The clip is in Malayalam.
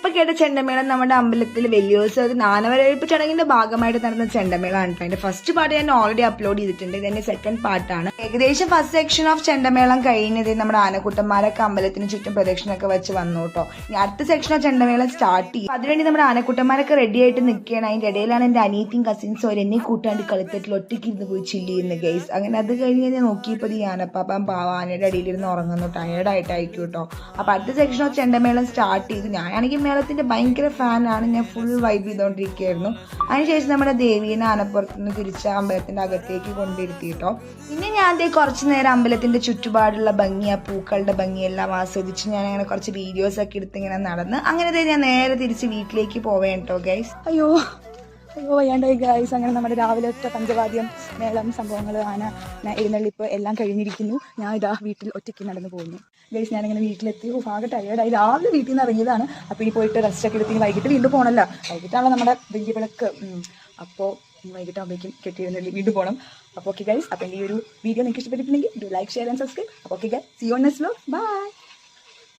ഇപ്പൊ കേട്ട ചെണ്ടമേളം നമ്മുടെ അമ്പലത്തിൽ വലിയോത്സവത്തിൽ ആനവരവേൽപ്പ് ചടങ്ങിന്റെ ഭാഗമായിട്ട് നടന്ന ചെണ്ടമേളമാണ്. അതിന്റെ ഫസ്റ്റ് പാർട്ട് ഞാൻ ഓൾറെഡി അപ്ലോഡ് ചെയ്തിട്ടുണ്ട്. ഇതിന്റെ സെക്കൻഡ് പാർട്ടാണ്. ഏകദേശം ഫസ്റ്റ് സെക്ഷൻ ഓഫ് ചെണ്ടമേളം കഴിഞ്ഞത് നമ്മുടെ ആനക്കുട്ടന്മാരൊക്കെ അമ്പലത്തിന് ചുറ്റും പ്രദക്ഷിണൊക്കെ വെച്ച് വന്നു കേട്ടോ. ഇനി അടുത്ത സെക്ഷൻ ഓഫ് ചെണ്ടമേളം സ്റ്റാർട്ട് ചെയ്യും. അതിനുവേണ്ടി നമ്മുടെ ആനക്കുട്ടന്മാരൊക്കെ റെഡി ആയിട്ട് നിൽക്കുകയാണ്. അതിന്റെ ഇടയിലാണ് എന്റെ അനിയത്തിയും കസിൻസും അവർ എന്നെ കൂട്ടാണ്ട് കളിത്തട്ടിൽ ഒറ്റയ്ക്ക് ഇരുന്ന് പോയി ചില്ല് ചെയ്യുന്ന ഗൈസ്. അങ്ങനെ അത് കഴിഞ്ഞ് ഞാൻ നോക്കിയപ്പോൾ ഈ ആനപ്പാപ്പൻ പാവ ആനയുടെ അടിയിലിരുന്ന് ഉറങ്ങുന്നു, ടയേർഡായിട്ടായിരിക്കും കേട്ടോ. അപ്പൊ അടുത്ത സെക്ഷൻ ഓഫ് ചെണ്ടമേളം സ്റ്റാർട്ട് ചെയ്തു. ഞാനാണെങ്കിൽ മേളത്തിന്റെ ഭയങ്കര ഫാനാണ്. ഞാൻ ഫുൾ വൈബ് ചെയ്തോണ്ടിരിക്കുകയായിരുന്നു. അതിനുശേഷം നമ്മുടെ ദേവീനെ ആനപ്പുറത്തുനിന്ന് തിരിച്ച് അമ്പലത്തിന്റെ അകത്തേക്ക് കൊണ്ടിരുത്തി കേട്ടോ. പിന്നെ ഞാൻ അതേ കുറച്ചു നേരം അമ്പലത്തിന്റെ ചുറ്റുപാടുള്ള ഭംഗി, ആ പൂക്കളുടെ ഭംഗിയെല്ലാം ആസ്വദിച്ച് ഞാൻ അങ്ങനെ കുറച്ച് വീഡിയോസ് ഒക്കെ എടുത്ത് ഇങ്ങനെ നടന്ന് അങ്ങനെ ഞാൻ നേരെ തിരിച്ച് വീട്ടിലേക്ക് പോവേം കേട്ടോ ഗൈസ്. അയ്യോ വയ്യാണ്ടായി ഗൈസ്. അങ്ങനെ നമ്മുടെ രാവിലെ ഒറ്റ പഞ്ചവാദ്യം, മേളം, സംഭവങ്ങൾ, ആന എഴുന്നള്ളിപ്പ് എല്ലാം കഴിഞ്ഞിരിക്കുന്നു. ഞാൻ ഇതാ വീട്ടിൽ ഒറ്റയ്ക്ക് നടന്നു പോകുന്നു ഗൈസ്. ഞാനിങ്ങനെ വീട്ടിലെത്തി ആകെ ടയേർഡായി. രാവിലെ വീട്ടിൽ നിന്ന് ഇറങ്ങിയതാണ്. അപ്പോൾ ഇനി പോയിട്ട് റെസ്റ്റ് ഒക്കെ എടുത്ത് വൈകിട്ട് വീണ്ടും പോകണമല്ലോ. വൈകിട്ടാണല്ലോ നമ്മുടെ വലിയ വിളക്ക്. അപ്പോൾ വൈകിട്ടാകുമ്പോഴേക്കും കെട്ടിയിരുന്നള്ളി വീണ്ടും പോകണം. അപ്പോൾ ഓക്കെ ഗൈസ്, അപ്പോൾ ഈ ഒരു വീഡിയോ നിങ്ങൾക്ക് ഇഷ്ടപ്പെട്ടിട്ടുണ്ടെങ്കിൽ ലൈക്ക്, ഷെയർ ആൻഡ് സബ്സ്ക്രൈബ്. അപ്പോൾ okay guys, see you on next vlog. By.